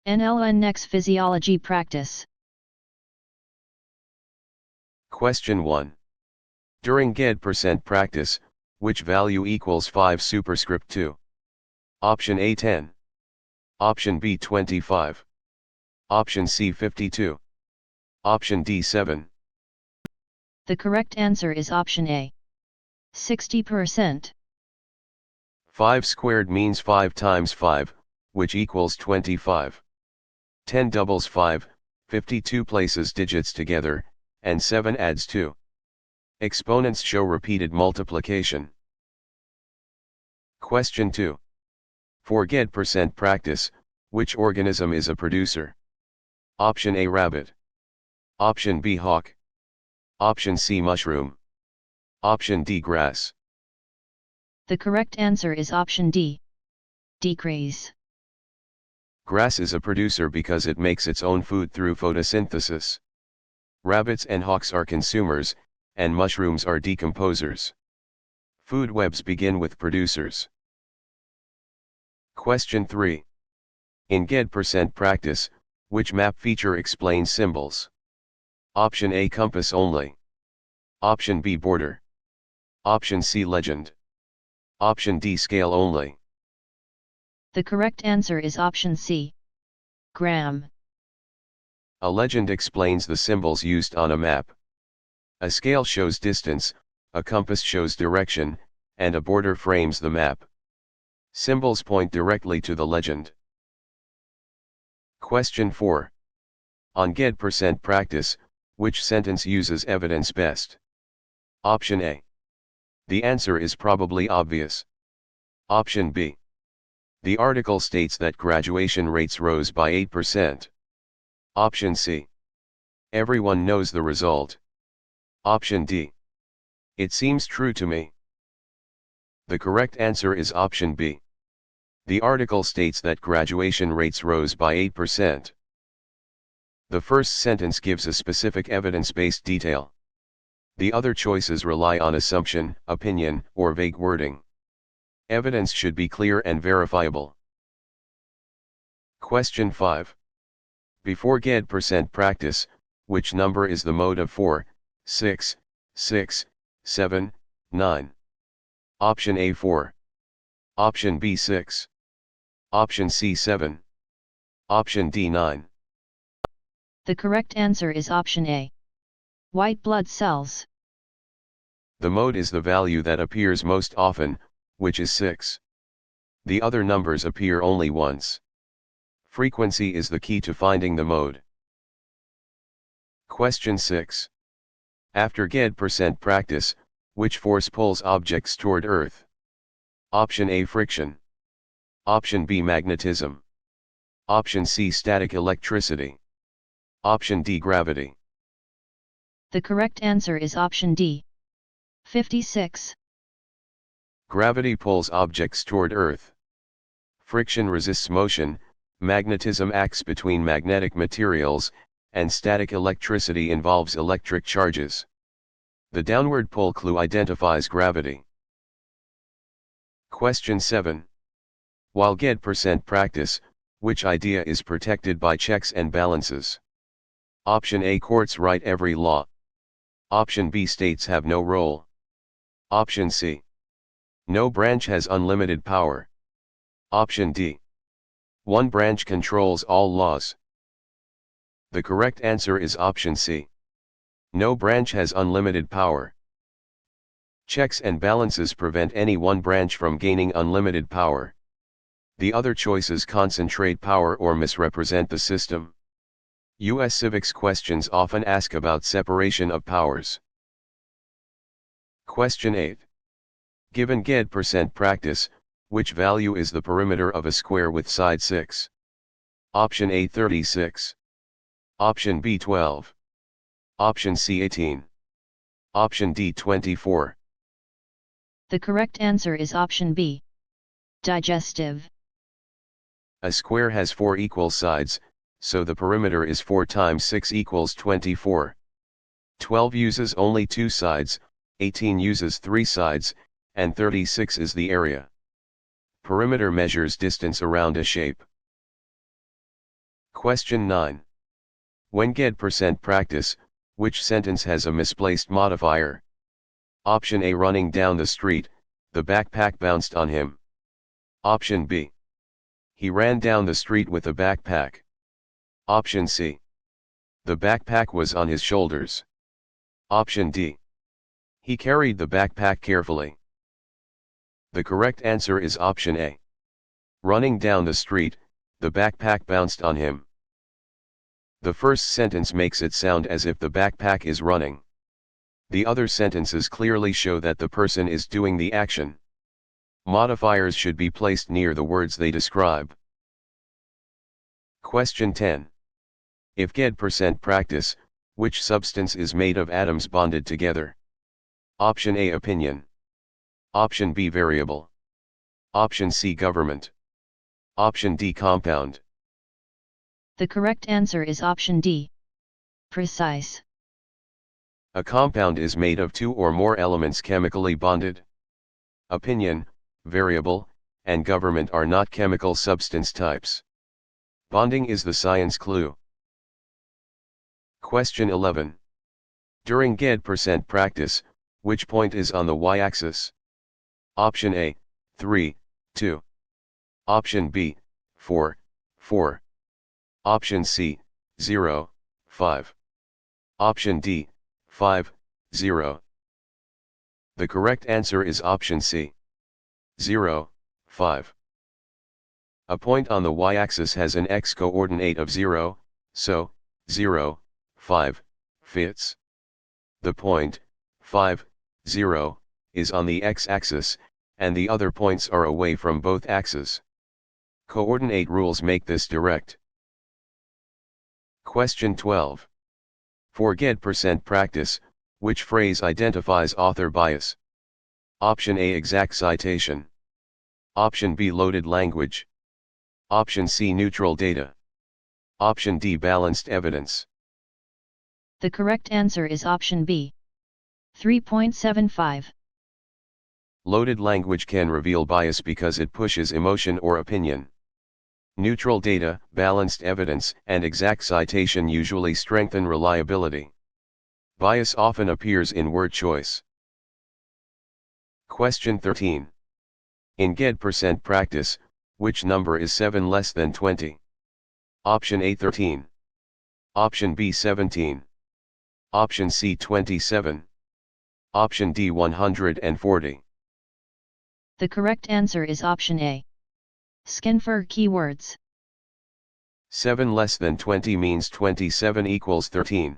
NLN NEX Physiology Practice. Question 1. During GED% practice, which value equals 5 superscript 2? Option A 10. Option B 25. Option C 52. Option D 7. The correct answer is option A. 60%. 5 squared means 5 times 5, which equals 25. 10 doubles 5, 52 places digits together, and 7 adds 2. Exponents show repeated multiplication. Question 2. For GED% practice, which organism is a producer? Option A rabbit. Option B hawk. Option C mushroom. Option D grass. The correct answer is option D. Decrease. Grass is a producer because it makes its own food through photosynthesis. Rabbits and hawks are consumers, and mushrooms are decomposers. Food webs begin with producers. Question 3. In GED% practice, which map feature explains symbols? Option A compass only. Option B border. Option C legend. Option D scale only. The correct answer is option C. Gram. A legend explains the symbols used on a map. A scale shows distance, a compass shows direction, and a border frames the map. Symbols point directly to the legend. Question 4. On GED% practice, which sentence uses evidence best? Option A. The answer is probably obvious. Option B. The article states that graduation rates rose by 8%. Option C. Everyone knows the result. Option D. It seems true to me. The correct answer is option B. The article states that graduation rates rose by 8%. The first sentence gives a specific evidence-based detail. The other choices rely on assumption, opinion, or vague wording. Evidence should be clear and verifiable. Question 5. Before GED% practice, which number is the mode of 4, 6, 6, 7, 9? Option A 4. Option B 6. Option C 7. Option D 9. The correct answer is option A. White blood cells. The mode is the value that appears most often, which is 6. The other numbers appear only once. Frequency is the key to finding the mode. Question 6. After GED% practice, which force pulls objects toward Earth? Option A friction. Option B magnetism. Option C static electricity. Option D gravity. The correct answer is option D. 56. Gravity pulls objects toward Earth. Friction resists motion, magnetism acts between magnetic materials, and static electricity involves electric charges. The downward pull clue identifies gravity. Question 7. While GED% practice, which idea is protected by checks and balances? Option A courts write every law. Option B states have no role. Option C. No branch has unlimited power. Option D. One branch controls all laws. The correct answer is option C. No branch has unlimited power. Checks and balances prevent any one branch from gaining unlimited power. The other choices concentrate power or misrepresent the system. U.S. civics questions often ask about separation of powers. Question 8. Given GED% practice, which value is the perimeter of a square with side 6? Option A 36. Option B 12. Option C 18. Option D 24. The correct answer is option B. Digestive. A square has 4 equal sides, so the perimeter is 4 times 6 equals 24. 12 uses only 2 sides, 18 uses 3 sides, and 36 is the area. Perimeter measures distance around a shape. Question 9. When get percent practice, which sentence has a misplaced modifier? Option A, running down the street, the backpack bounced on him. Option B, he ran down the street with a backpack. Option C, the backpack was on his shoulders. Option D, he carried the backpack carefully. The correct answer is option A. Running down the street, the backpack bounced on him. The first sentence makes it sound as if the backpack is running. The other sentences clearly show that the person is doing the action. Modifiers should be placed near the words they describe. Question 10. If get percent practice, which substance is made of atoms bonded together? Option A, opinion. Option B, variable. Option C, government. Option D, compound. The correct answer is option D. Precise. A compound is made of two or more elements chemically bonded. Opinion, variable, and government are not chemical substance types. Bonding is the science clue. Question 11. During get percent practice, which point is on the y-axis? Option A, 3, 2. Option B, 4, 4. Option C, 0, 5. Option D, 5, 0. The correct answer is option C, 0, 5. A point on the y-axis has an x-coordinate of 0, so 0, 5 fits. The point 5, 0 is on the x-axis, and the other points are away from both axes. Coordinate rules make this direct. Question 12. For get percent practice, which phrase identifies author bias? Option A, exact citation. Option B, loaded language. Option C, neutral data. Option D, balanced evidence. The correct answer is option B. 3.75. Loaded language can reveal bias because it pushes emotion or opinion. Neutral data, balanced evidence, and exact citation usually strengthen reliability. Bias often appears in word choice. Question 13. In get percent practice, which number is 7 less than 20? Option A, 13. Option B, 17. Option C, 27. Option D, 140. The correct answer is option A. Skin for keywords. 7 less than 20 means 27 equals 13.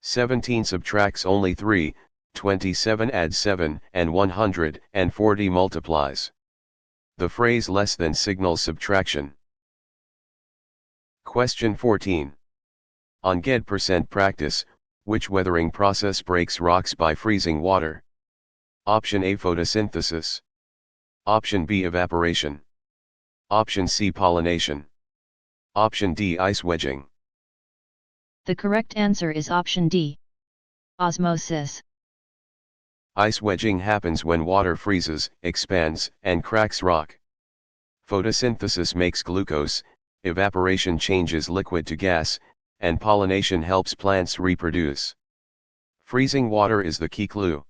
17 subtracts only 3, 27 adds 7, and 140 multiplies. The phrase less than signals subtraction. Question 14. On get percent practice, which weathering process breaks rocks by freezing water? Option A, photosynthesis. Option B, evaporation. Option C, pollination. Option D, ice wedging. The correct answer is option D. Osmosis. Ice wedging happens when water freezes, expands, and cracks rock. Photosynthesis makes glucose, evaporation changes liquid to gas, and pollination helps plants reproduce. Freezing water is the key clue.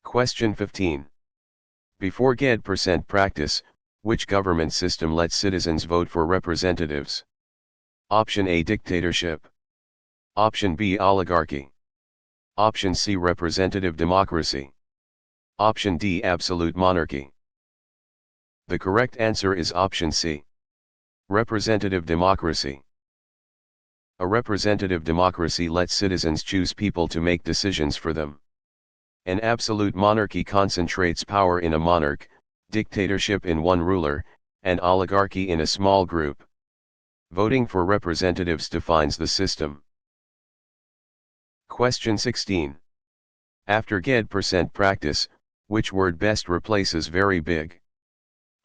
Question 15. Before get percent practice, which government system lets citizens vote for representatives? Option A, dictatorship. Option B, oligarchy. Option C, representative democracy. Option D, absolute monarchy. The correct answer is option C. Representative democracy. A representative democracy lets citizens choose people to make decisions for them. An absolute monarchy concentrates power in a monarch, dictatorship in one ruler, and oligarchy in a small group. Voting for representatives defines the system. Question 16. After get percent practice, which word best replaces very big?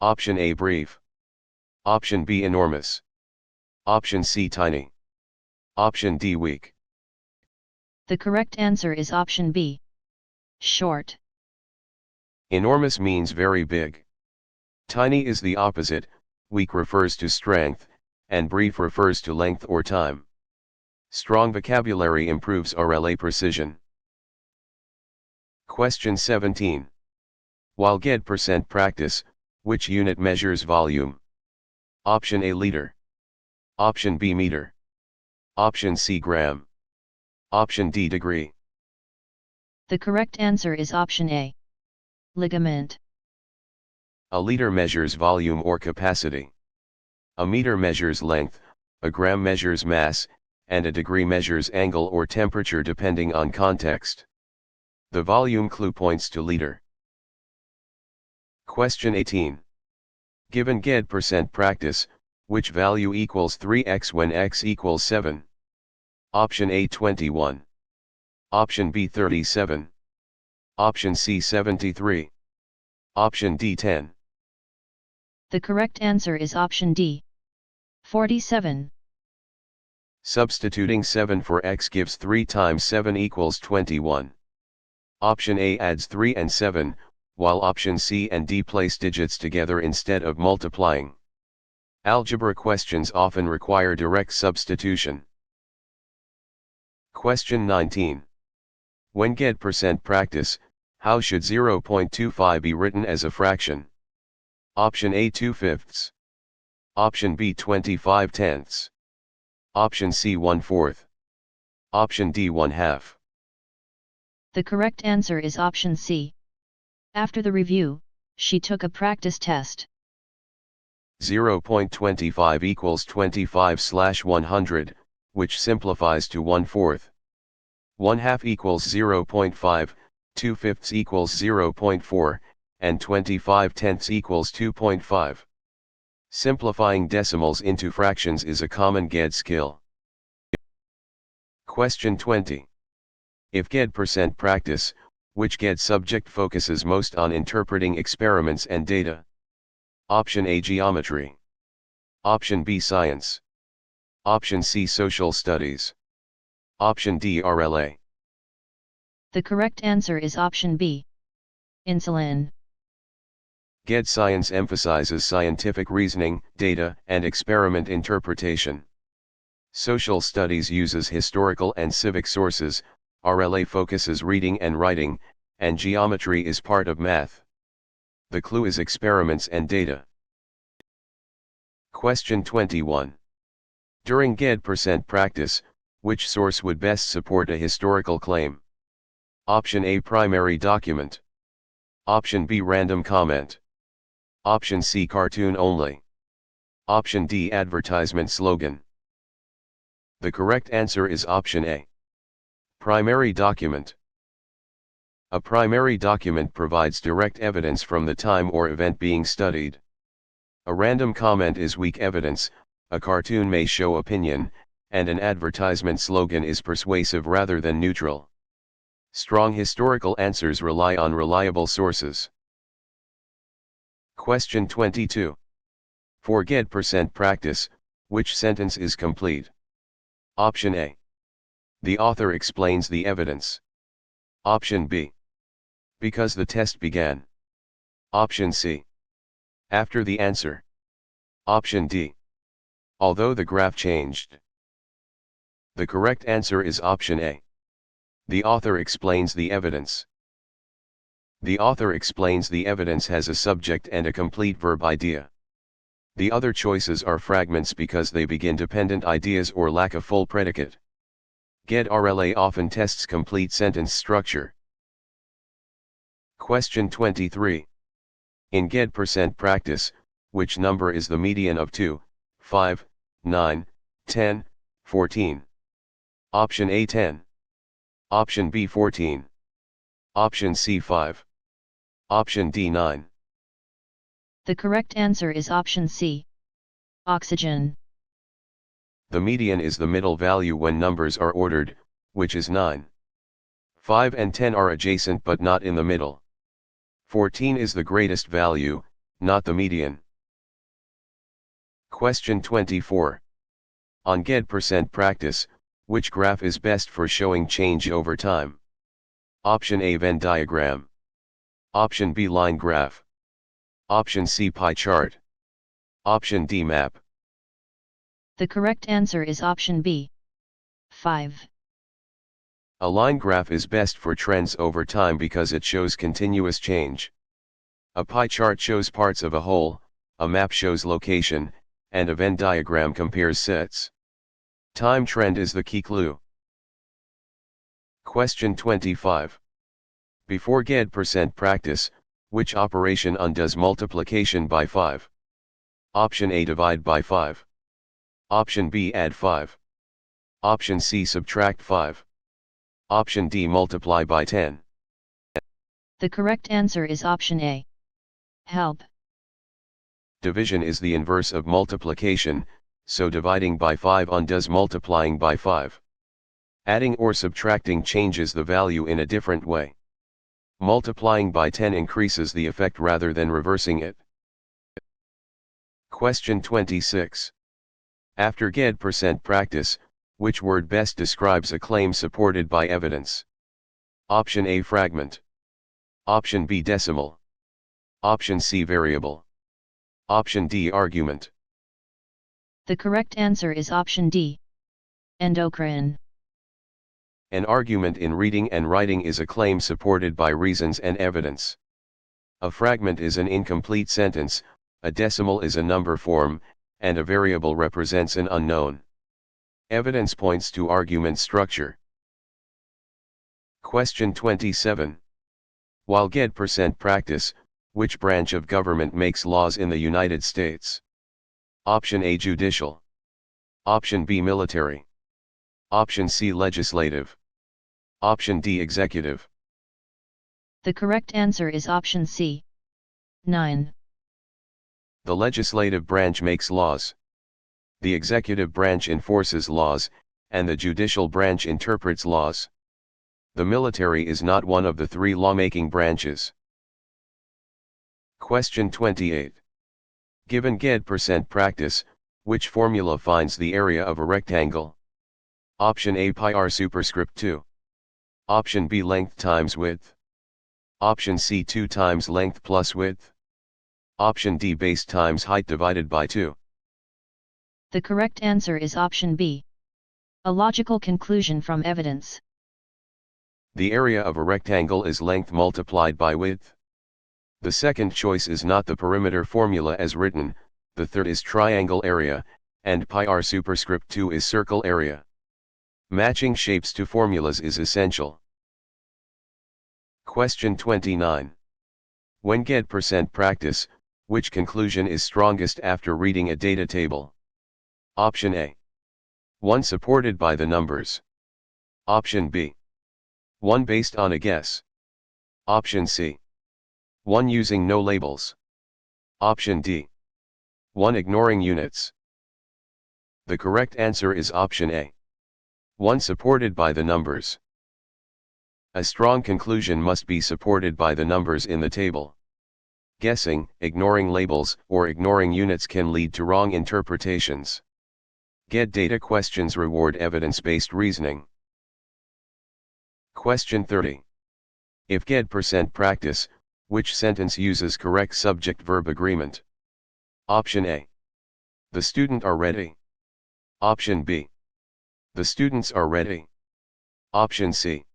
Option A, brief. Option B, enormous. Option C, tiny. Option D, weak. The correct answer is option B. Short. Enormous means very big. Tiny is the opposite, weak refers to strength, and brief refers to length or time. Strong vocabulary improves RLA precision. Question 17. While get % practice, which unit measures volume? Option A liter. Option B meter. Option C gram. Option D degree. The correct answer is option A. Ligament. A liter measures volume or capacity. A meter measures length, a gram measures mass, and a degree measures angle or temperature depending on context. The volume clue points to liter. Question 18. Given get % practice, which value equals 3x when x equals 7? Option A 21. Option B 37. Option C 73. Option D 10. The correct answer is option D. 47. Substituting 7 for x gives 3 times 7 equals 21. Option A adds 3 and 7, while option C and D place digits together instead of multiplying. Algebra questions often require direct substitution. Question 19. When get % practice, how should 0.25 be written as a fraction? Option A 2/5. Option B 25/10. Option C 1/4. Option D 1/2. The correct answer is option C. After the review, she took a practice test. 0.25 equals 25/100, which simplifies to 1/4. 1/2 equals 0.5, 2/5 equals 0.4, and 25/10 equals 2.5. Simplifying decimals into fractions is a common GED skill. Question 20. If GED % practice, which GED subject focuses most on interpreting experiments and data? Option A geometry. Option B science. Option C social studies. Option D RLA. The correct answer is option B. Insulin. GED science emphasizes scientific reasoning, data, and experiment interpretation. Social studies uses historical and civic sources, RLA focuses reading and writing, and geometry is part of math. The clue is experiments and data. Question 21. During GED % practice, which source would best support a historical claim? Option A primary document. Option B random comment. Option C cartoon only. Option D advertisement slogan. The correct answer is option A. Primary document. A primary document provides direct evidence from the time or event being studied. A random comment is weak evidence, a cartoon may show opinion, and an advertisement slogan is persuasive rather than neutral. Strong historical answers rely on reliable sources. Question 22. For GED % practice, which sentence is complete? Option A. The author explains the evidence. Option B. Because the test began. Option C. After the answer. Option D. Although the graph changed. The correct answer is option A. The author explains the evidence. The author explains the evidence has a subject and a complete verb idea. The other choices are fragments because they begin dependent ideas or lack a full predicate. GED RLA often tests complete sentence structure. Question 23. In GED % practice, which number is the median of 2, 5, 9, 10, 14? Option A 10. Option B 14. Option C 5. Option D 9. The correct answer is option C. Oxygen. The median is the middle value when numbers are ordered, which is 9. 5 and 10 are adjacent but not in the middle. 14 is the greatest value, not the median. Question 24. On GED % practice, which graph is best for showing change over time? Option A Venn diagram. Option B line graph. Option C pie chart. Option D map. The correct answer is option B. 5. A line graph is best for trends over time because it shows continuous change. A pie chart shows parts of a whole, a map shows location, and a Venn diagram compares sets. Time trend is the key clue. Question 25. Before get % practice, which operation undoes multiplication by 5? Option A divide by 5. Option B add 5. Option C subtract 5. Option D multiply by 10. The correct answer is option A. Help. Division is the inverse of multiplication, so dividing by 5 undoes multiplying by 5. Adding or subtracting changes the value in a different way. Multiplying by 10 increases the effect rather than reversing it. Question 26. After get % practice, which word best describes a claim supported by evidence? Option A fragment. Option B decimal. Option C variable. Option D argument. The correct answer is option D. Endocrine. An argument in reading and writing is a claim supported by reasons and evidence. A fragment is an incomplete sentence, a decimal is a number form, and a variable represents an unknown. Evidence points to argument structure. Question 27. While get % practice, which branch of government makes laws in the United States? Option A judicial. Option B military. Option C legislative. Option D executive. The correct answer is option C. 9. The legislative branch makes laws. The executive branch enforces laws, and the judicial branch interprets laws. The military is not one of the three lawmaking branches. Question 28. Given get % practice, which formula finds the area of a rectangle? Option A pi r superscript 2. Option B length times width. Option C 2 times length plus width. Option D base times height divided by 2. The correct answer is option B. A logical conclusion from evidence. The area of a rectangle is length multiplied by width. The second choice is not the perimeter formula as written, the third is triangle area, and pi r superscript 2 is circle area. Matching shapes to formulas is essential. Question 29. When get % practice, which conclusion is strongest after reading a data table? Option A. One supported by the numbers. Option B. One based on a guess. Option C. One using no labels. Option D. One ignoring units. The correct answer is option A. One supported by the numbers. A strong conclusion must be supported by the numbers in the table. Guessing, ignoring labels, or ignoring units can lead to wrong interpretations. Get data questions reward evidence-based reasoning. Question 30. If get % practice, which sentence uses correct subject-verb agreement? Option A. The student are ready. Option B. The students are ready. Option C.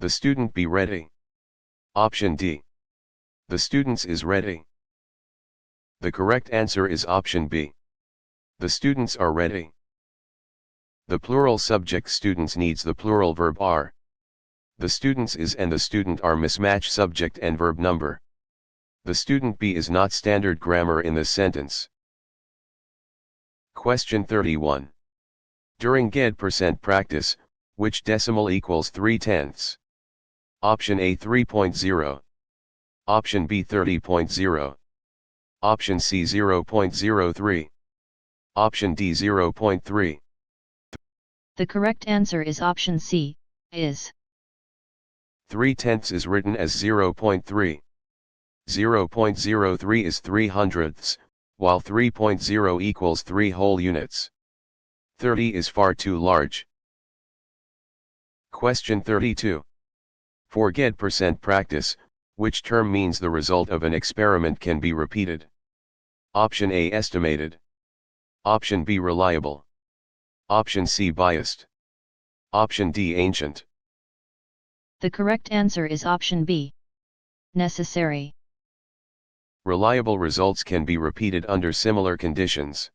The student be ready. Option D. The students is ready. The correct answer is option B. The students are ready. The plural subject students needs the plural verb are. The students is and the student are mismatch subject and verb number. The student be is not standard grammar in this sentence. Question 31. During get % practice, which decimal equals 3/10? Option A 3.0. Option B 30.0. Option C 0.03. Option D 0.3. The correct answer is option C, is. 3/10 is written as 0.3. 0.03 is 3/100ths, while 3.0 equals 3 whole units. 30 is far too large. Question 32. For get % practice, which term means the result of an experiment can be repeated? Option A estimated. Option B reliable. Option C biased. Option D ancient. The correct answer is option B. Necessary. Reliable results can be repeated under similar conditions.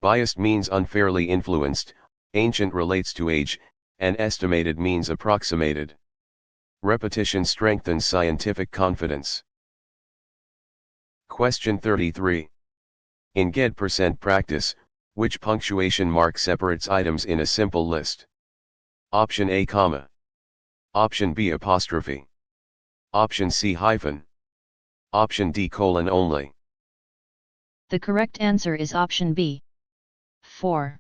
Biased means unfairly influenced, ancient relates to age, and estimated means approximated. Repetition strengthens scientific confidence. Question 33. In GED% practice, which punctuation mark separates items in a simple list? Option A comma. Option B apostrophe. Option C hyphen. Option D colon only. The correct answer is option B. 4.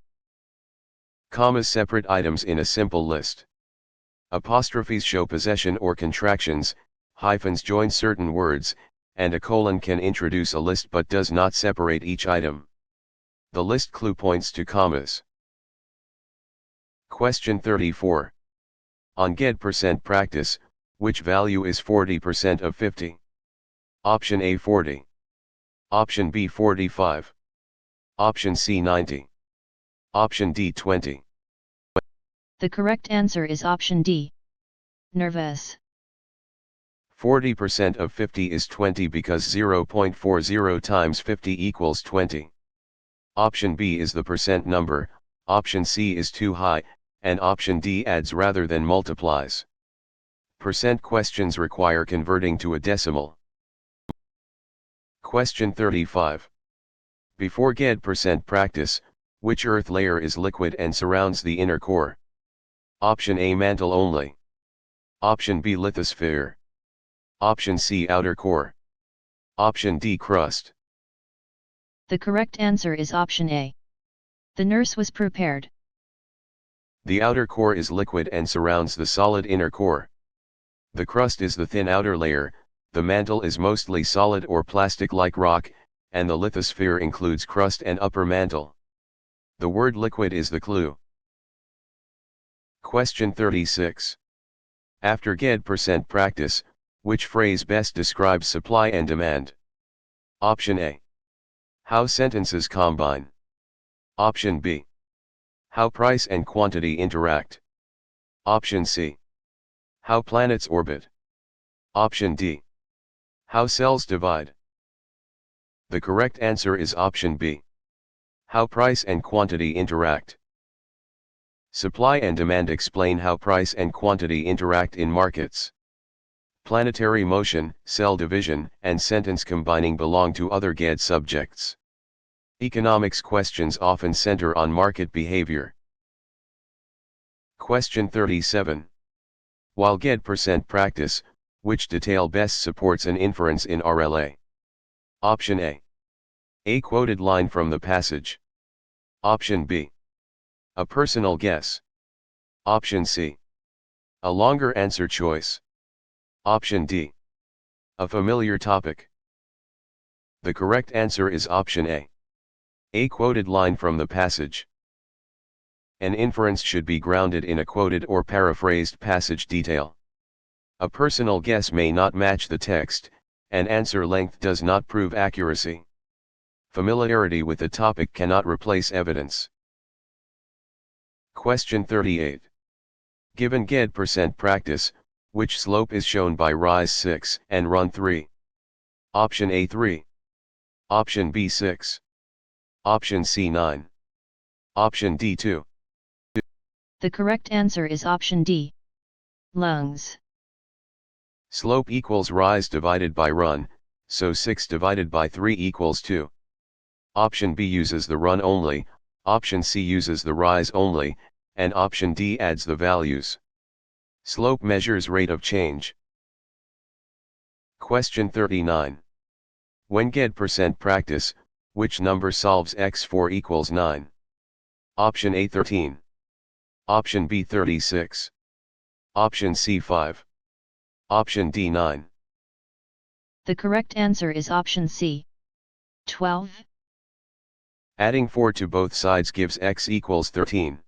Commas separate items in a simple list. Apostrophes show possession or contractions, hyphens join certain words, and a colon can introduce a list but does not separate each item. The list clue points to commas. Question 34. On GED% practice, which value is 40% of 50? Option A 40. Option B 45. Option C 90. Option D 20. The correct answer is option D. Nervous. 40% of 50 is 20 because 0.40 times 50 equals 20. Option B is the percent number, option C is too high, and option D adds rather than multiplies. Percent questions require converting to a decimal. Question 35. Before GED% practice, which earth layer is liquid and surrounds the inner core? Option A mantle only. Option B lithosphere. Option C outer core. Option D crust. The correct answer is option A. The nurse was prepared. The outer core is liquid and surrounds the solid inner core. The crust is the thin outer layer, the mantle is mostly solid or plastic like rock, and the lithosphere includes crust and upper mantle. The word liquid is the clue. Question 36. After GED% practice, which phrase best describes supply and demand? Option A. How sentences combine. Option B. How price and quantity interact. Option C. How planets orbit. Option D. How cells divide. The correct answer is option B. How price and quantity interact. Supply and demand explain how price and quantity interact in markets. Planetary motion, cell division, and sentence combining belong to other GED subjects. Economics questions often center on market behavior. Question 37. While GED% practice, which detail best supports an inference in RLA? Option A. A quoted line from the passage. Option B. A personal guess. Option C. A longer answer choice. Option D. A familiar topic. The correct answer is option A. A quoted line from the passage. An inference should be grounded in a quoted or paraphrased passage detail. A personal guess may not match the text, and answer length does not prove accuracy. Familiarity with the topic cannot replace evidence. Question 38. Given GED% practice, which slope is shown by rise 6 and run 3? Option A 3. Option B 6. Option C 9. Option D 2. The correct answer is option D. Lungs. Slope equals rise divided by run, so 6 divided by 3 equals 2. Option B uses the run only, option C uses the rise only, and option D adds the values. Slope measures rate of change. Question 39. When GED% practice, which number solves x4 equals 9? Option A 13. Option B 36. Option C 5. Option D 9. The correct answer is option C. 12. Adding 4 to both sides gives x equals 13.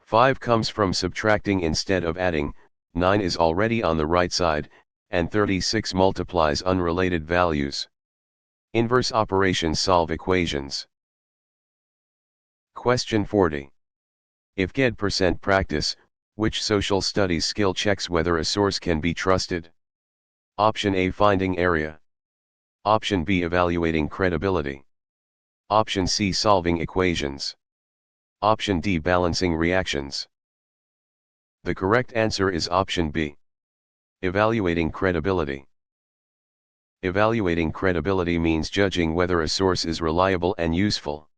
5 comes from subtracting instead of adding, 9 is already on the right side, and 36 multiplies unrelated values. Inverse operations solve equations. Question 40. If GED percent practice, which social studies skill checks whether a source can be trusted? Option A, finding area. Option B, evaluating credibility. Option C, solving equations. Option D, balancing reactions. The correct answer is option B. Evaluating credibility. Evaluating credibility means judging whether a source is reliable and useful.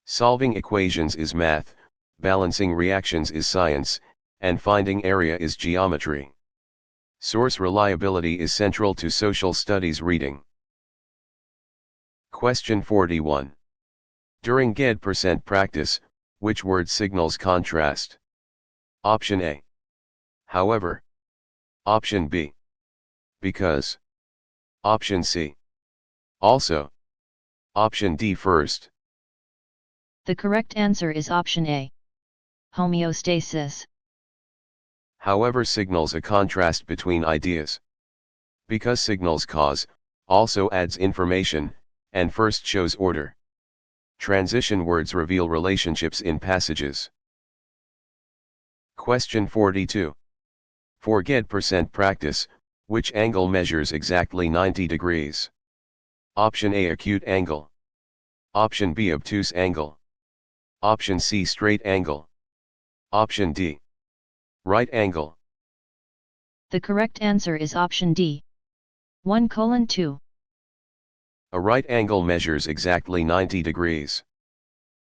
Solving equations is math, balancing reactions is science, and finding area is geometry. Source reliability is central to social studies reading. Question 41. During GED percent practice, which word signals contrast? Option A. However. Option B. Because. Option C. Also. Option D, first. The correct answer is option A. Homeostasis. However signals a contrast between ideas. Because signals cause, also adds information, and first shows order. Transition words reveal relationships in passages. Question 42. For GED percent practice, which angle measures exactly 90 degrees? Option A, acute angle. Option B, obtuse angle. Option C, straight angle. Option D, right angle. The correct answer is option D. 1:2. A right angle measures exactly 90 degrees.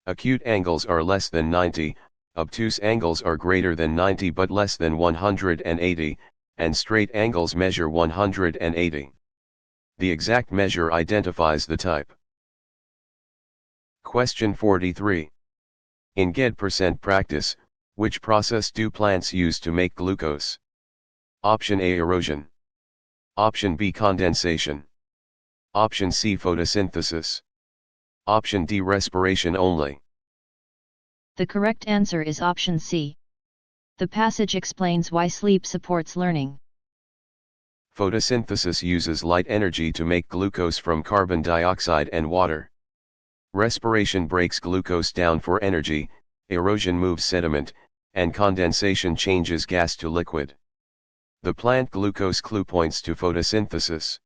Acute angles are less than 90, obtuse angles are greater than 90 but less than 180, and straight angles measure 180. The exact measure identifies the type. Question 43. In GED percent practice, which process do plants use to make glucose? Option A, erosion. Option B, condensation. Option C, photosynthesis. Option D, respiration only. The correct answer is option C. The passage explains why sleep supports learning. Photosynthesis uses light energy to make glucose from carbon dioxide and water. Respiration breaks glucose down for energy, erosion moves sediment, and condensation changes gas to liquid. The plant glucose clue points to photosynthesis.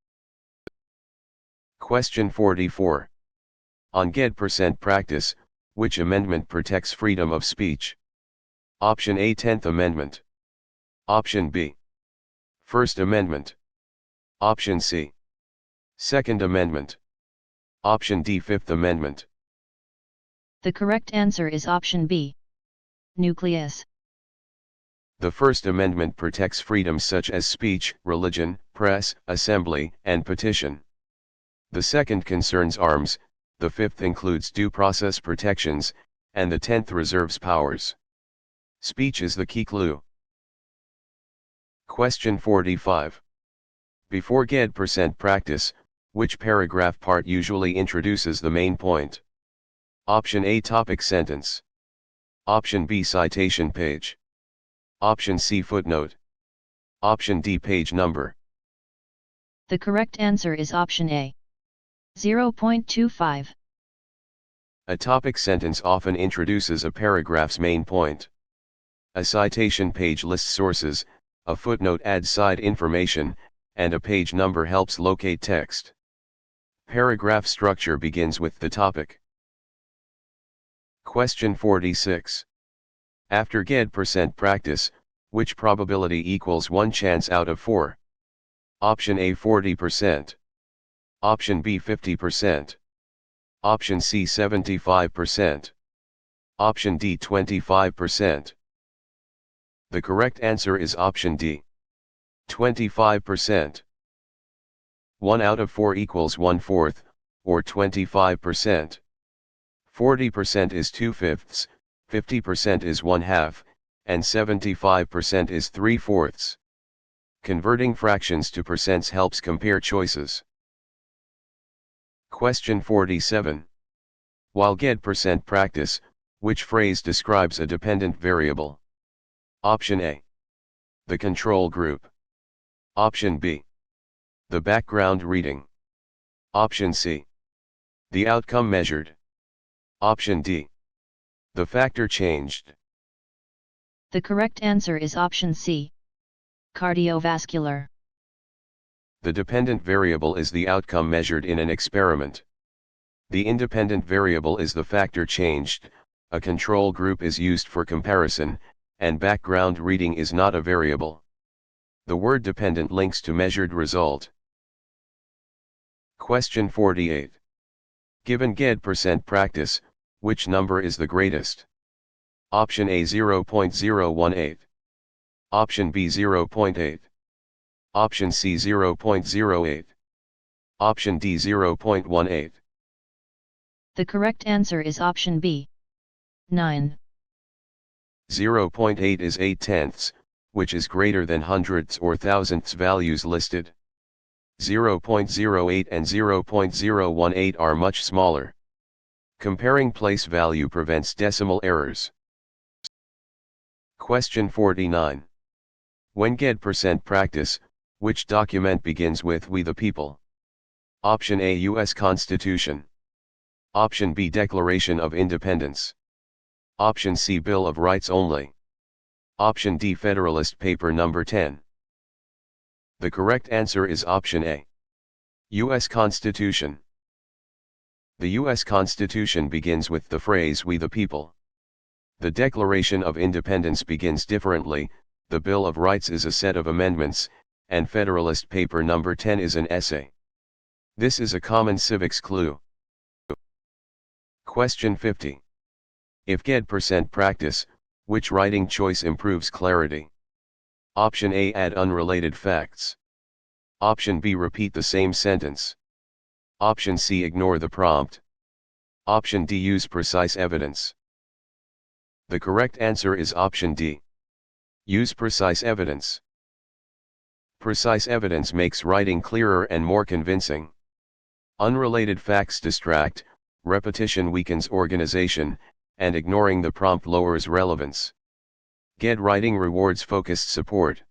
Question 44. On GED percent practice, which amendment protects freedom of speech? Option A, 10th Amendment. Option B, First Amendment. Option C, Second Amendment. Option D, Fifth Amendment. The correct answer is option B. Nucleus. The First Amendment protects freedoms such as speech, religion, press, assembly, and petition. The second concerns arms, the fifth includes due process protections, and the 10th reserves powers. Speech is the key clue. Question 45. Before GED percent practice, which paragraph part usually introduces the main point? Option A, topic sentence. Option B, citation page. Option C, footnote. Option D, page number. The correct answer is option A. 0.25. A topic sentence often introduces a paragraph's main point. A citation page lists sources, a footnote adds side information, and a page number helps locate text. Paragraph structure begins with the topic. Question 46. After GED percent practice, which probability equals 1 chance out of 4? Option A, 40%. Option B, 50%. Option C, 75%. Option D, 25%. The correct answer is option D. 25%. 1 out of 4 equals 1/4, or 25%. 40% is 2/5, 50% is 1/2, and 75% is 3/4. Converting fractions to percents helps compare choices. Question 47. While GED percent practice, which phrase describes a dependent variable? Option A, the control group. Option B, the background reading. Option C, the outcome measured. Option D, The factor changed. The correct answer is option C. Cardiovascular. The dependent variable is the outcome measured in an experiment. The independent variable is the factor changed, a control group is used for comparison, and background reading is not a variable. The word dependent links to measured result. Question 48. Given GED% practice, which number is the greatest? Option A 0.018. Option B 0.8. Option C 0.08. Option D 0.18. The correct answer is option B. 9. 0.8 is 8/10, which is greater than hundredths or thousandths values listed. 0.08 and 0.018 are much smaller. Comparing place value prevents decimal errors. Question 49. When GED% practice, which document begins with "We the People"? Option A U.S. Constitution. Option B Declaration of Independence. Option C Bill of Rights only. Option D Federalist Paper No. 10. The correct answer is option A. U.S. Constitution. The U.S. Constitution begins with the phrase "We the People." The Declaration of Independence begins differently, the Bill of Rights is a set of amendments, and Federalist Paper No. 10 is an essay. This is a common civics clue. Question 50. If GED% practice, which writing choice improves clarity? Option A Add unrelated facts. Option B Repeat the same sentence. Option C Ignore the prompt. Option D Use precise evidence. The correct answer is option D. Use precise evidence. Precise evidence makes writing clearer and more convincing. Unrelated facts distract, repetition weakens organization, and ignoring the prompt lowers relevance. GED writing rewards focused support.